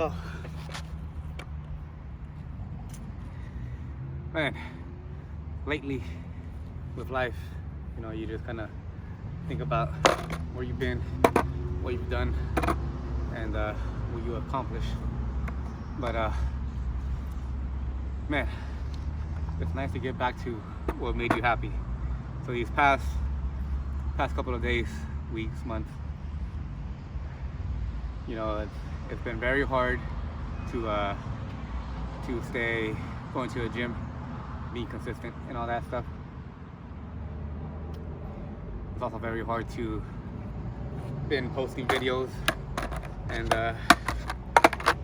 Oh, man, lately with life, you just kind of think about where you've been, what you've done, and what you accomplished. But man, it's nice to get back to what made you happy. So these past couple of days, weeks, months, it's been very hard to stay going to the gym, be consistent, and all that stuff. It's also very hard to been posting videos and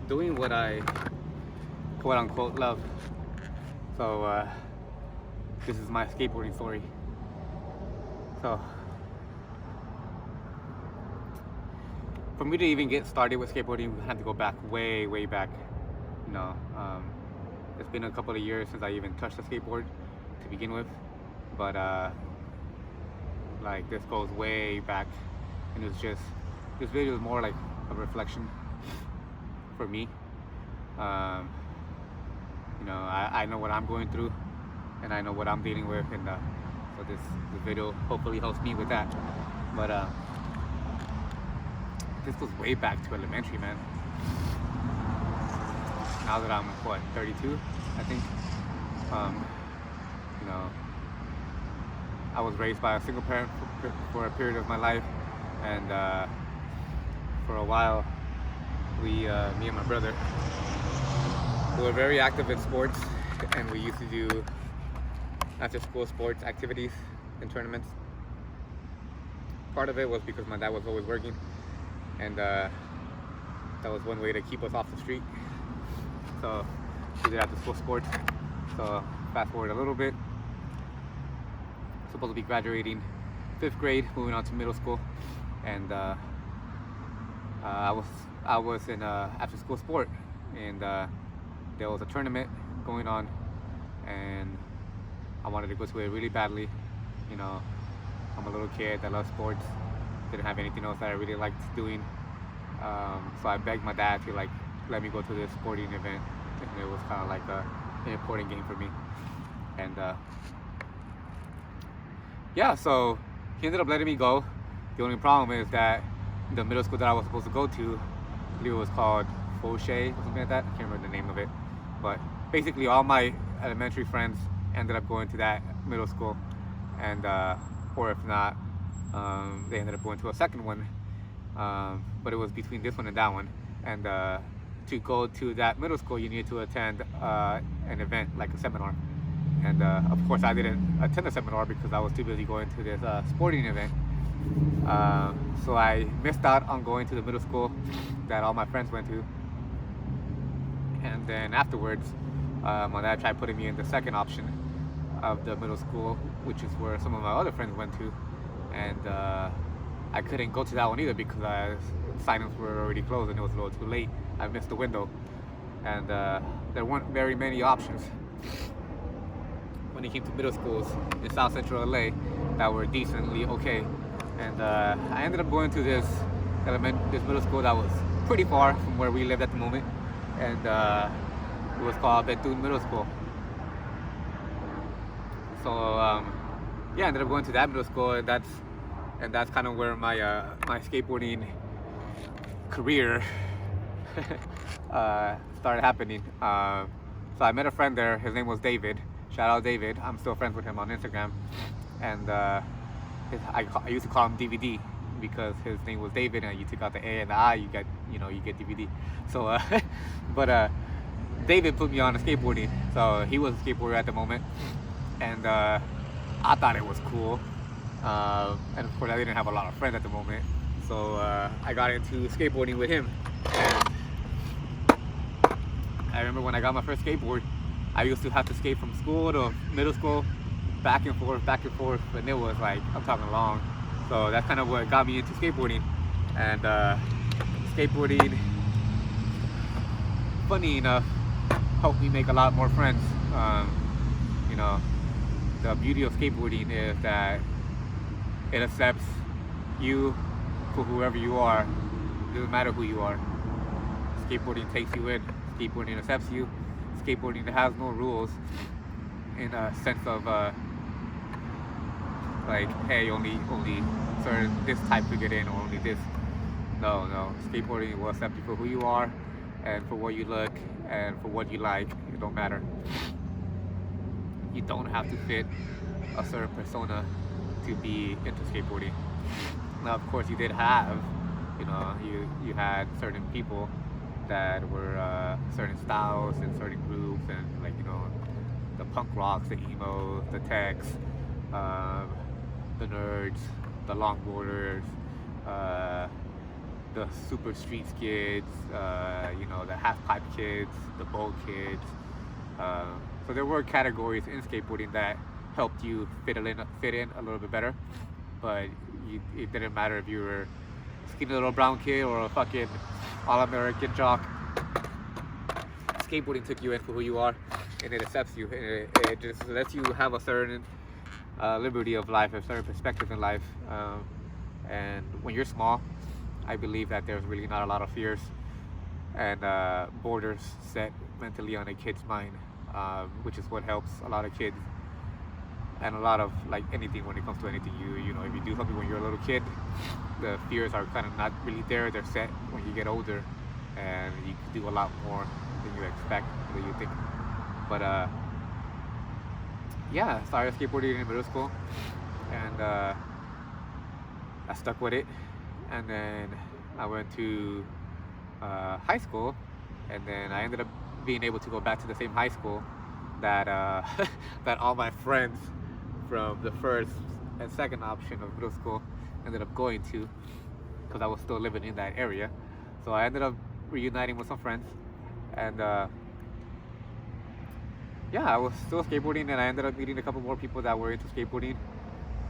doing what I quote unquote love. So this is my skateboarding story. So for me to even get started with skateboarding, we had to go back way back. It's been a couple of years since I even touched a skateboard to begin with, but like this goes way back, and this video is more like a reflection for me. I know what I'm going through, and I know what I'm dealing with, and so this video hopefully helps me with that. But this goes way back to elementary, man. Now that I'm 32, I think. I was raised by a single parent for a period of my life, and for a while, me and my brother, we were very active in sports, and we used to do after-school sports activities and tournaments. Part of it was because my dad was always working, and that was one way to keep us off the street. So we did after-school sports. So fast forward a little bit. Supposed to be graduating 5th grade, moving on to middle school, and I was in after-school sport, and there was a tournament going on, and I wanted to go to it really badly. I'm a little kid that loves sports, didn't have anything else that I really liked doing, so I begged my dad to let me go to this sporting event, and it was kind of like an important game for me. And yeah, so he ended up letting me go. The only problem is that the middle school that I was supposed to go to, I believe it was called Fauché or something like that. I can't remember the name of it. But basically all my elementary friends ended up going to that middle school, and or if not, they ended up going to a second one. But it was between this one and that one. And to go to that middle school, you needed to attend an event, like a seminar. And of course I didn't attend the seminar because I was too busy going to this sporting event. So I missed out on going to the middle school that all my friends went to. And then afterwards, my dad tried putting me in the second option of the middle school, which is where some of my other friends went to. And I couldn't go to that one either because sign-ups were already closed and it was a little too late. I missed the window, and there weren't very many options when it came to middle schools in South Central LA that were decently okay. And I ended up going to this middle school that was pretty far from where we lived at the moment, and it was called Bethune Middle School. So yeah, I ended up going to that middle school, and that's kind of where my skateboarding career started happening. So I met a friend there. His name was David. Shout out David. I'm still friends with him on Instagram, and I used to call him DVD because his name was David, and you took out the A and the I, you get DVD. So but David put me on skateboarding. So he was a skateboarder at the moment, and I thought it was cool. And of course I didn't have a lot of friends at the moment, so I got into skateboarding with him. And I remember when I got my first skateboard, I used to have to skate from school to middle school, back and forth, and it was like, I'm talking long. So that's kind of what got me into skateboarding. And skateboarding, funny enough, helped me make a lot more friends. The beauty of skateboarding is that it accepts you for whoever you are. It doesn't matter who you are. Skateboarding takes you in. Skateboarding accepts you. Skateboarding has no rules in a sense of like, hey, only certain this type to get in, or only this. No. Skateboarding will accept you for who you are, and for what you look, and for what you like. It don't matter. You don't have to fit a certain persona to be into skateboarding. Now, of course, you did have, you had certain people that were certain styles and certain groups, and like, the punk rocks, the emos, the techs, the nerds, the longboarders, the super street kids, the half pipe kids, the bowl kids. So there were categories in skateboarding that helped you fit in a little bit better, but it didn't matter if you were a skinny little brown kid or a fucking all-American jock. Skateboarding took you in for who you are, and it accepts you, and it just lets you have a certain liberty of life, a certain perspective in life. And when you're small, I believe that there's really not a lot of fears and borders set mentally on a kid's mind, which is what helps a lot of kids, and a lot of like anything when it comes to anything. If you do something when you're a little kid, the fears are kind of not really there. They're set when you get older, and you can do a lot more than you expect, than you think. But yeah, I started skateboarding in middle school, and I stuck with it. And then I went to high school, and then I ended up being able to go back to the same high school that that all my friends from the first and second option of middle school ended up going to, because I was still living in that area. So I ended up reuniting with some friends, and yeah, I was still skateboarding, and I ended up meeting a couple more people that were into skateboarding,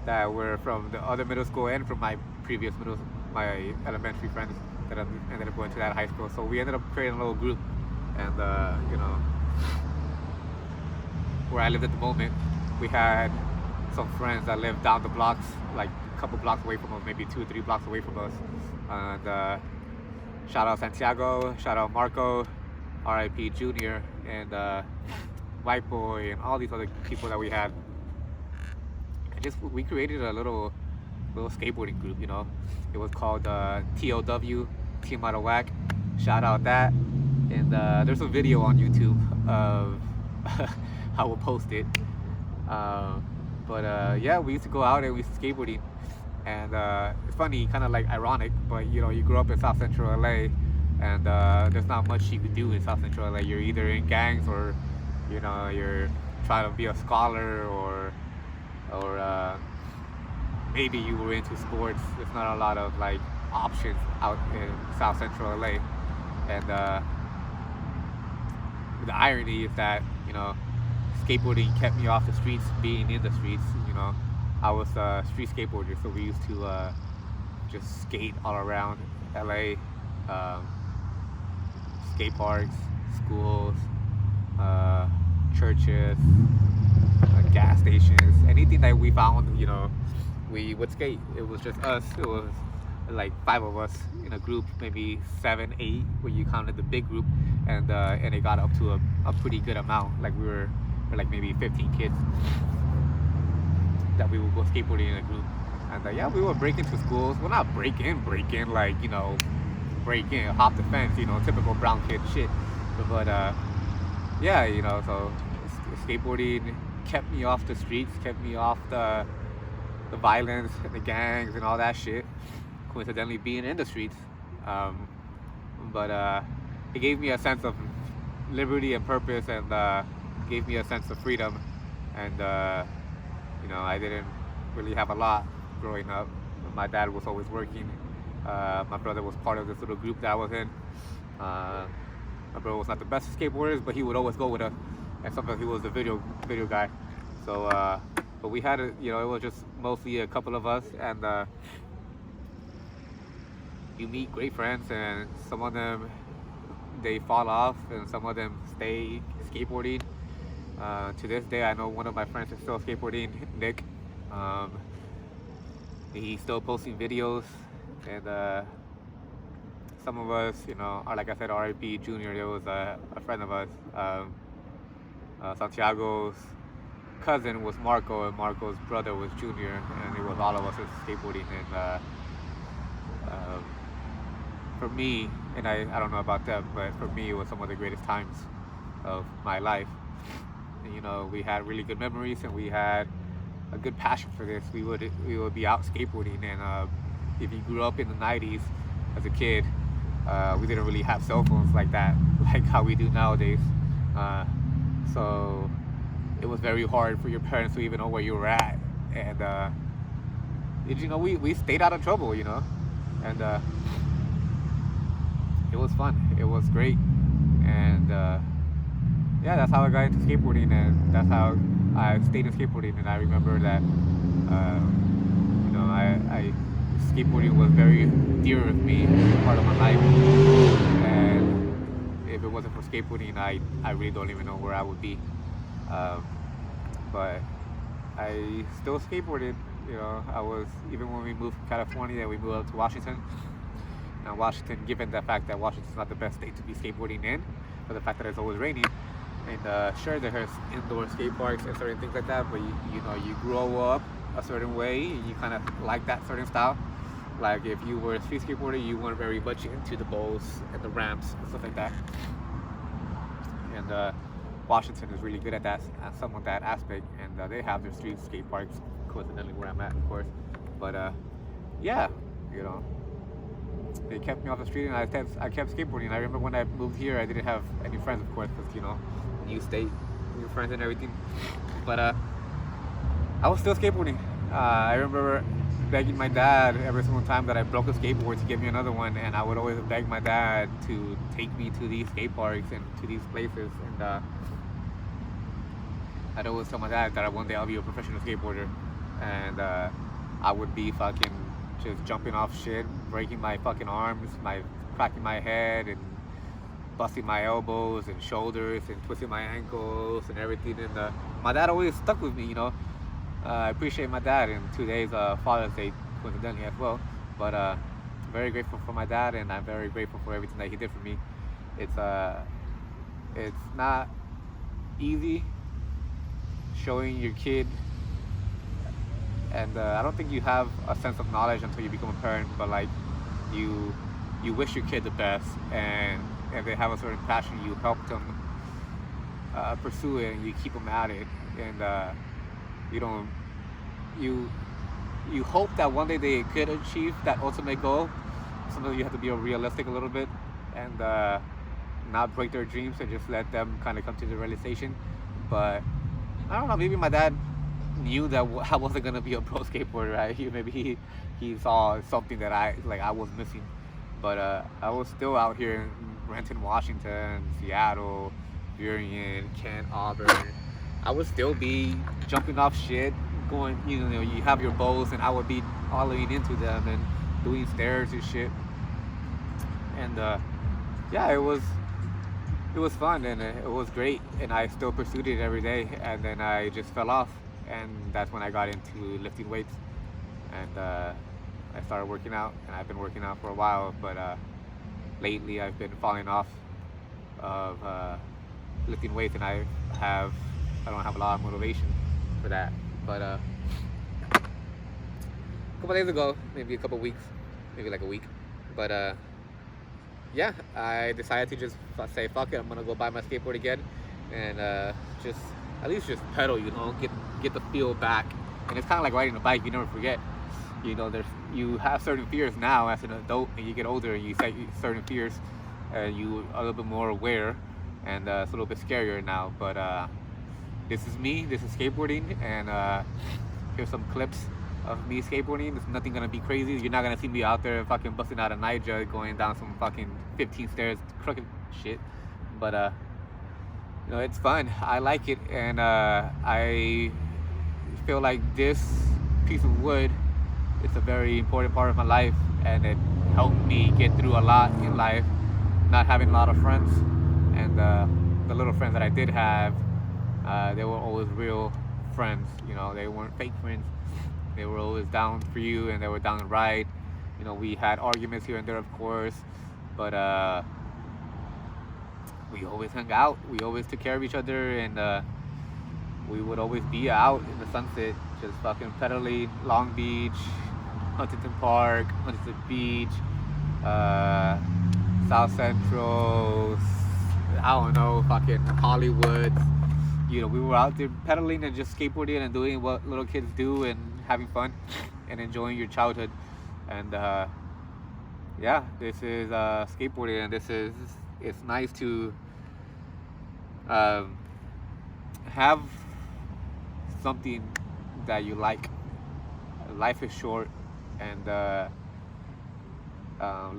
that were from the other middle school and from my previous my elementary friends that I ended up going to that high school. So we ended up creating a little group, and where I lived at the moment, we had some friends that lived down the blocks, like a couple blocks away from us, maybe 2 or 3 blocks away from us. And shout out Santiago, shout out Marco, R.I.P. Junior, and White Boy, and all these other people that we had. And we created a little skateboarding group. It was called TOW, Team Out of Whack. Shout out that. And there's a video on YouTube of I will post it. But yeah, we used to go out and we used to skateboarding. And it's funny, kind of like ironic, but you grew up in South Central LA, and there's not much you could do in South Central LA. You're either in gangs, or you're trying to be a scholar, or maybe you were into sports. There's not a lot of like options out in South Central LA. And the irony is that skateboarding kept me off the streets, being in the streets. I was a street skateboarder, so we used to just skate all around LA, skate parks, schools, churches, gas stations, anything that we found, we would skate. It was just us. It was like 5 of us in a group, maybe 7, 8 when you counted the big group, and it got up to a pretty good amount. Like we were like maybe 15 kids that we would go skateboarding in a group. And yeah, we would break into schools. Well, not break in like break in, hop the fence, typical brown kid shit. But yeah, so skateboarding kept me off the streets, kept me off the violence and the gangs and all that shit. Coincidentally being in the streets, but it gave me a sense of liberty and purpose, and gave me a sense of freedom. And I didn't really have a lot growing up. My dad was always working. My brother was part of this little group that I was in. My brother was not the best of skateboarders, but he would always go with us, and sometimes he was the video guy. So but we had it was just mostly a couple of us, and you meet great friends, and some of them they fall off, and some of them stay skateboarding. To this day, I know one of my friends is still skateboarding, Nick. He's still posting videos, and some of us, are, like I said, RIP Junior. There was a friend of us, Santiago's cousin was Marco, and Marco's brother was Junior, and it was all of us was skateboarding. And uh, for me, and I don't know about them, but for me, it was some of the greatest times of my life. And, we had really good memories, and we had a good passion for this. We would be out skateboarding, and if you grew up in the '90s as a kid, we didn't really have cell phones like that, like how we do nowadays. So it was very hard for your parents to even know where you were at, and we stayed out of trouble, and it was fun. It was great, and yeah, that's how I got into skateboarding, and that's how I stayed in skateboarding. And I remember that I skateboarding was very dear to me, a part of my life, and if it wasn't for skateboarding, I really don't even know where I would be. But I still skateboarded. I was, even when we moved from California, we moved up to Washington. Now Washington, given the fact that Washington's not the best state to be skateboarding in, for the fact that it's always raining, and sure, there's indoor skate parks and certain things like that, but you grow up a certain way, and you kind of like that certain style. Like if you were a street skateboarder, you weren't very much into the bowls and the ramps and stuff like that. And Washington is really good at that, at some of that aspect, and they have their street skate parks, coincidentally where I'm at, of course. But yeah, they kept me off the street, and I kept skateboarding. I remember when I moved here, I didn't have any friends, of course, because new state, new friends and everything. But I was still skateboarding. I remember begging my dad every single time that I broke a skateboard to give me another one, and I would always beg my dad to take me to these skate parks and to these places. And I'd always tell my dad that one day I'll be a professional skateboarder, and I would be fucking just jumping off shit, breaking my fucking arms, cracking my head, and busting my elbows and shoulders, and twisting my ankles and everything. And my dad always stuck with me. I appreciate my dad, and today's Father's Day, coincidentally as well. But very grateful for my dad, and I'm very grateful for everything that he did for me. It's not easy showing your kid, and I don't think you have a sense of knowledge until you become a parent, but like you wish your kid the best, and if they have a certain passion, you help them pursue it, and you keep them at it, and you hope that one day they could achieve that ultimate goal. Sometimes you have to be realistic a little bit, and not break their dreams, and just let them kind of come to the realization. But I don't know, maybe my dad knew that I wasn't gonna be a pro skateboarder, right? Maybe he saw something that I was missing. But I was still out here in Renton, Washington, Seattle, Burien, Kent, Auburn. I would still be jumping off shit, going, you have your bows, and I would be ollieing into them and doing stairs and shit. And yeah, it was fun, and it was great, and I still pursued it every day. And then I just fell off, and that's when I got into lifting weights, and I started working out, and I've been working out for a while. But lately I've been falling off of lifting weights, and I don't have a lot of motivation for that. But a couple days ago, maybe a couple weeks, maybe like a week, but yeah, I decided to just say fuck it, I'm gonna go buy my skateboard again, and just at least just pedal, get the feel back. And it's kind of like riding a bike, you never forget. You have certain fears now as an adult, and you get older, and you set certain fears, and you are a little bit more aware, and it's a little bit scarier now. But this is me, this is skateboarding, and here's some clips of me skateboarding. It's nothing gonna be crazy. You're not gonna see me out there fucking busting out a night jug, going down some fucking 15 stairs, crooked shit. But it's fun. I like it, and I feel like this piece of wood is a very important part of my life, and it helped me get through a lot in life, not having a lot of friends, and the little friends that I did have, they were always real friends. They weren't fake friends. They were always down for you, and they were down to ride. We had arguments here and there, of course, But we always hung out. We always took care of each other, and we would always be out in the sunset, just fucking pedaling Long Beach, Huntington Park, Huntington Beach, South Central, I don't know, fucking Hollywood. You know, we were out there pedaling and just skateboarding and doing what little kids do and having fun and enjoying your childhood. And yeah, this is skateboarding, and it's nice to have something that you like. Life is short, and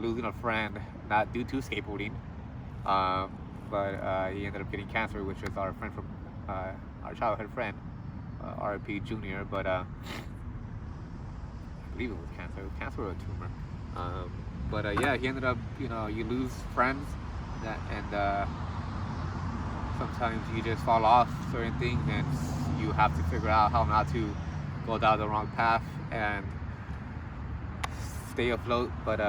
losing a friend, not due to skateboarding, but he ended up getting cancer, which is our friend from our childhood friend, RP Junior. But I believe it was cancer. It was cancer or a tumor. But yeah, he ended up, you know, you lose friends, and sometimes you just fall off certain things, and you have to figure out how not to go down the wrong path and stay afloat. But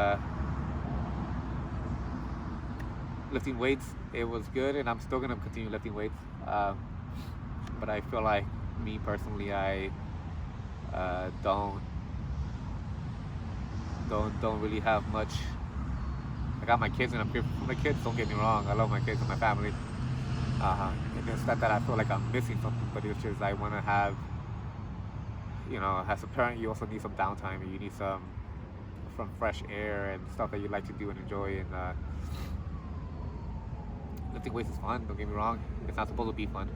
lifting weights, it was good, and I'm still gonna continue lifting weights. But I feel like, me personally, I don't really have much. I got my kids, and I'm grateful for my kids. Don't get me wrong, I love my kids and my family. It's not that I feel like I'm missing something, but it's just I want to have, you know, as a parent, you also need some downtime, and you need some fresh air and stuff that you like to do and enjoy. And lifting weights is fun. Don't get me wrong, it's not supposed to be fun.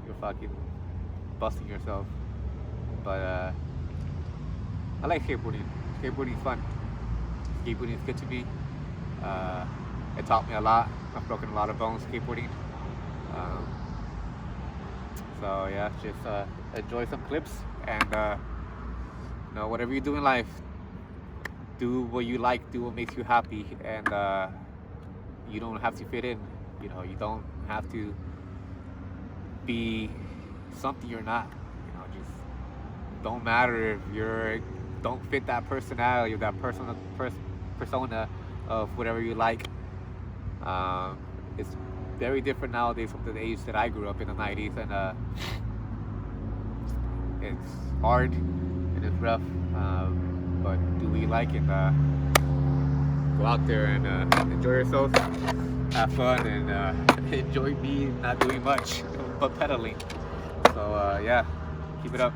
You're fucking busting yourself. But I like skateboarding. Skateboarding is fun. Skateboarding is good to me. It taught me a lot. I've broken a lot of bones skateboarding. So yeah, just enjoy some clips, and you know, whatever you do in life, do what you like, do what makes you happy, and you don't have to fit in. You know, you don't have to be something you're not. You know, just don't matter if don't fit that personality or that persona of whatever you like. It's very different nowadays from the age that I grew up in the 90s, and it's hard and it's rough, but do we like it? Go out there and enjoy yourself, have fun, and enjoy me not doing much but pedaling. So yeah, keep it up.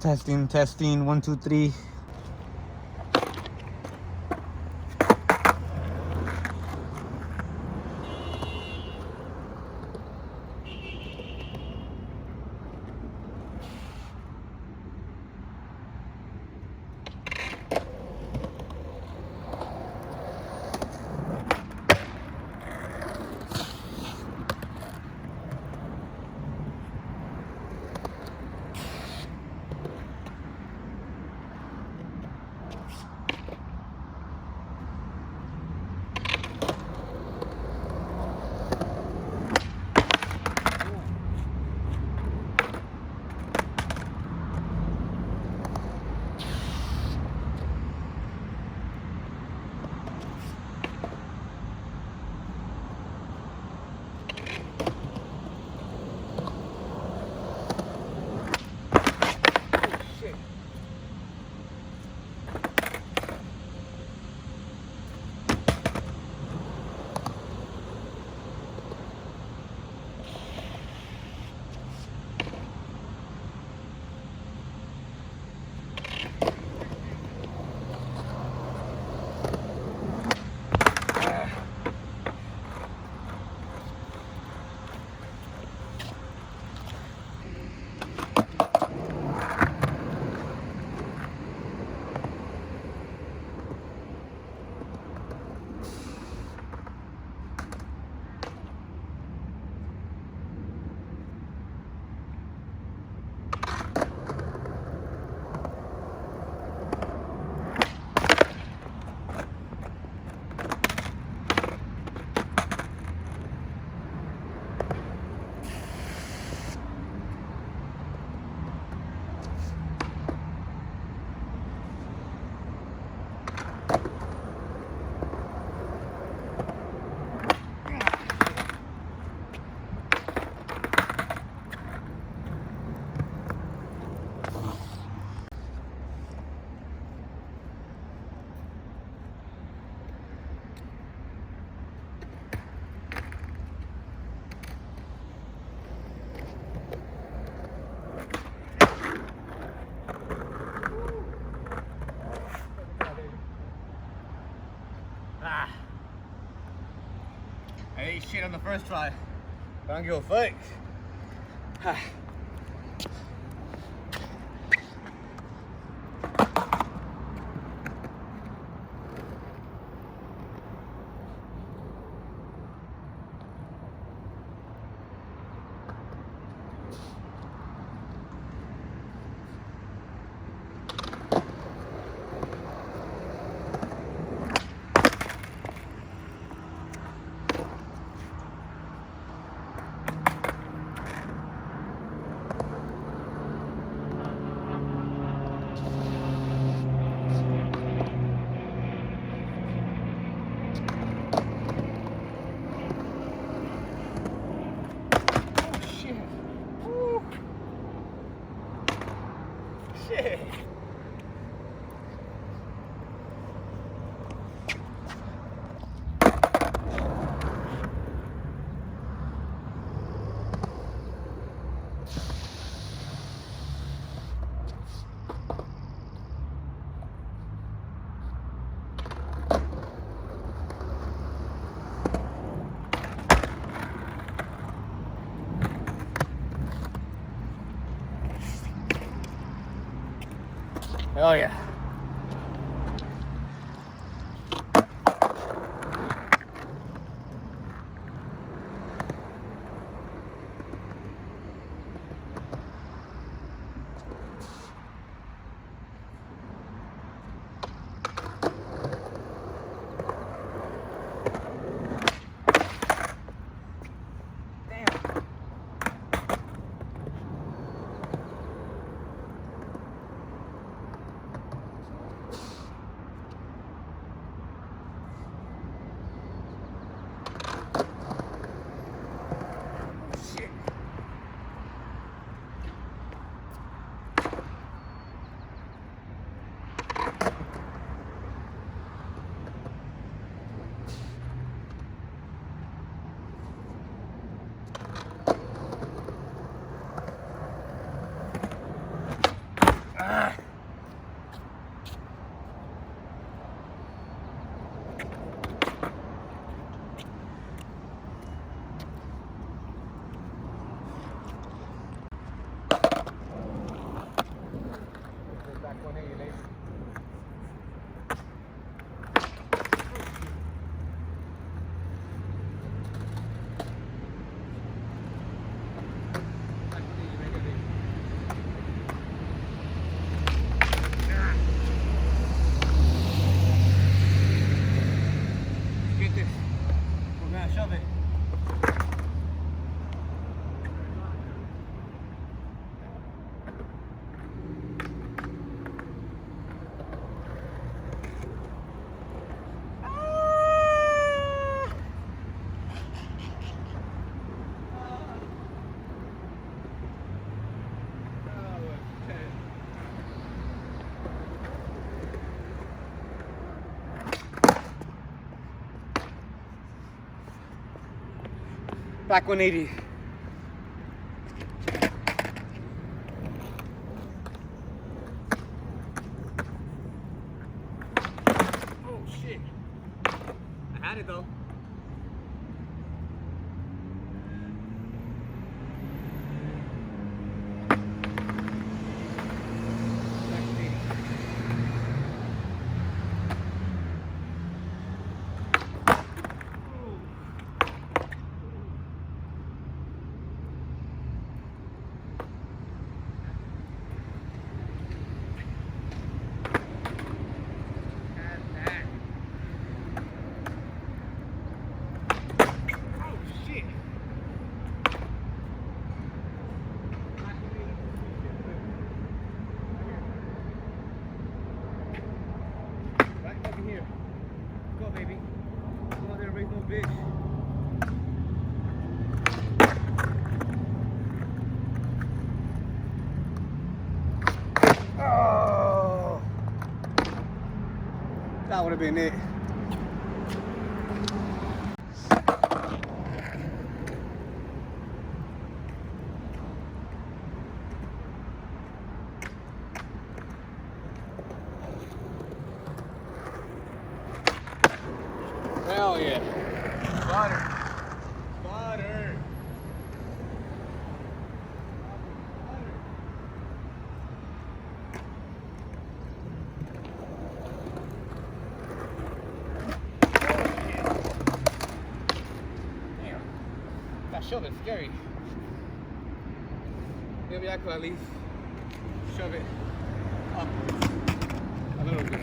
Testing, testing, 1, 2, 3. I ate shit on the first try. I don't give a fuck. Shit. Oh yeah. Back 180. Oh shit. I had it though. Oh, that would have been it. Hell yeah. Butter. Butter. Damn. That shove is scary. Maybe I could at least shove it up a little bit.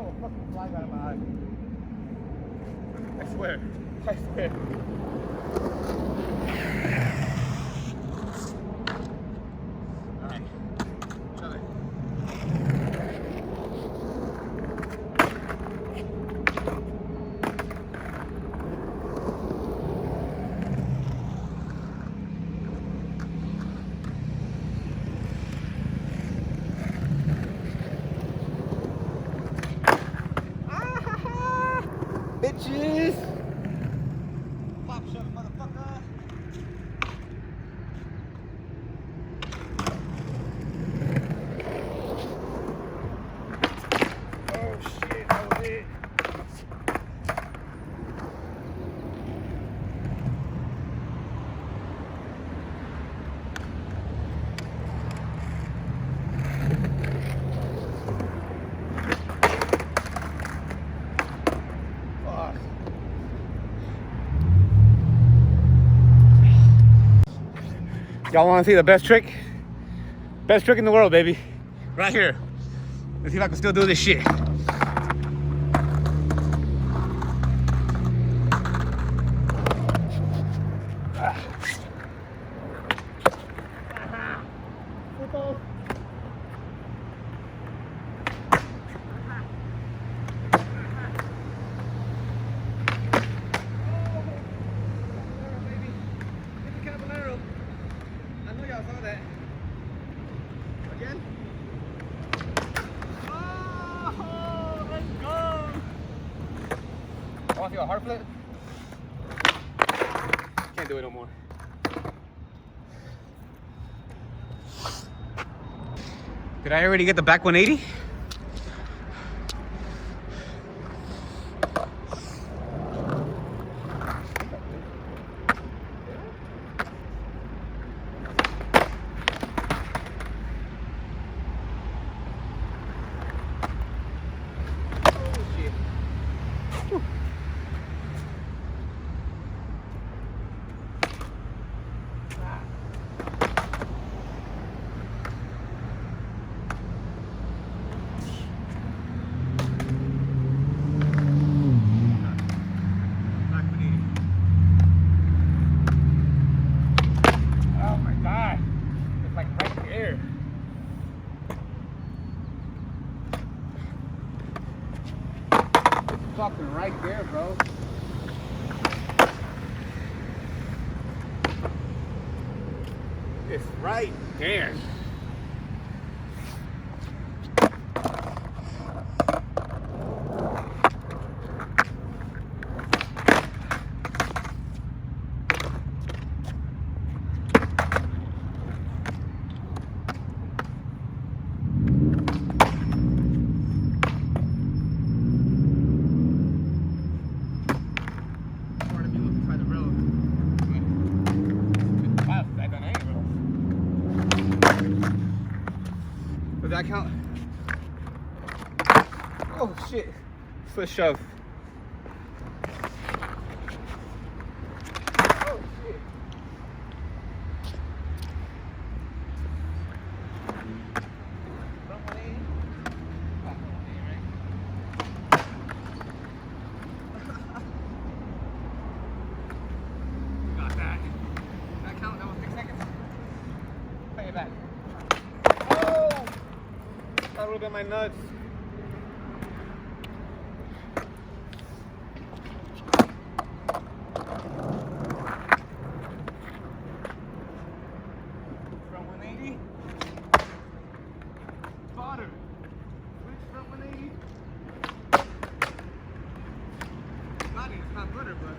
Oh, fucking fly got in my eye. I swear. I swear. Alright. Shove it. Bitches! Pop shove it, motherfucker! Oh shit, that was it. Y'all want to see the best trick? Best trick in the world, baby. Right here. Let's see if I can still do this shit. Again. Oh, let's go. I want to see a hard flip. Can't do it no more. Did I already get the back 180? Fucking right there, bro. It's right there. Oh shit. Foot shove. Oh shit. Got that. Did that count? That was 6 seconds. Play it back. Oh! That would have been my nuts. From 180. Butter. Switch from 180. Got it. It's not butter, but.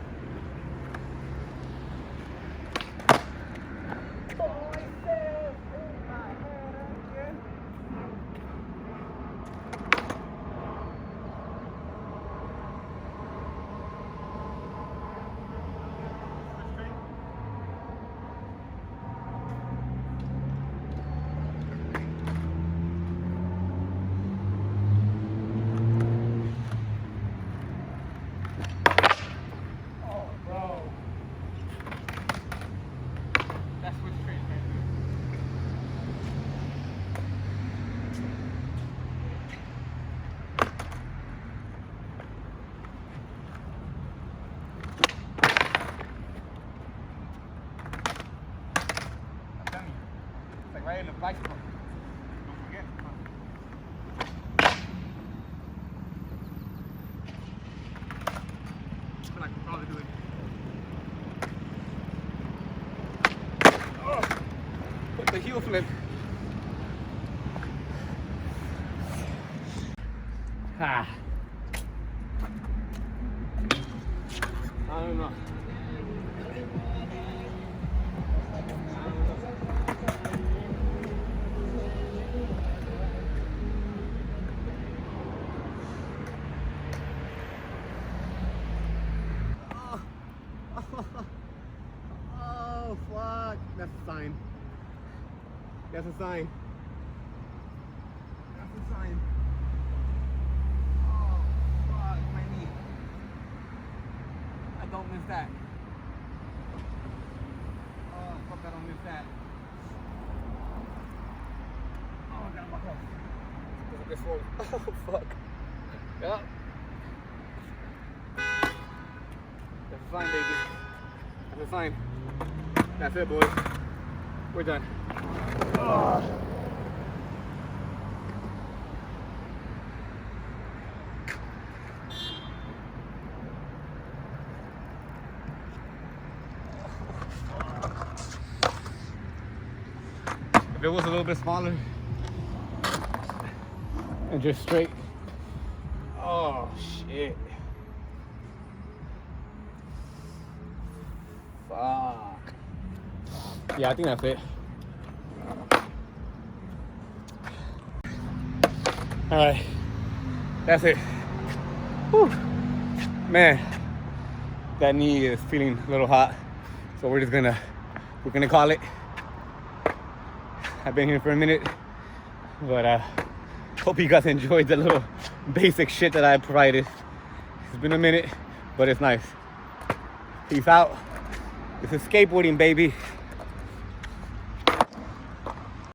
Right in the bicycle. Don't forget. I feel like we'll probably do it. Oh, put the heel flip. Ah. I don't know. Oh, fuck. That's a sign. That's a sign. That's a sign. Oh, fuck. My knee. I don't miss that. Oh, fuck. I don't miss that. Oh, I gotta buckle. Look at this one. Oh, fuck. Yeah. That's a sign, baby. That's a sign. That's it, boys. We're done. Oh. If it was a little bit smaller and just straight. Oh, shit. Fuck. Yeah, I think that's it. All right, that's it. Whew. Man, that knee is feeling a little hot, so we're gonna call it. I've been here for a minute, but hope you guys enjoyed the little basic shit that I provided. It's been a minute, but it's nice. Peace out. This is skateboarding, baby.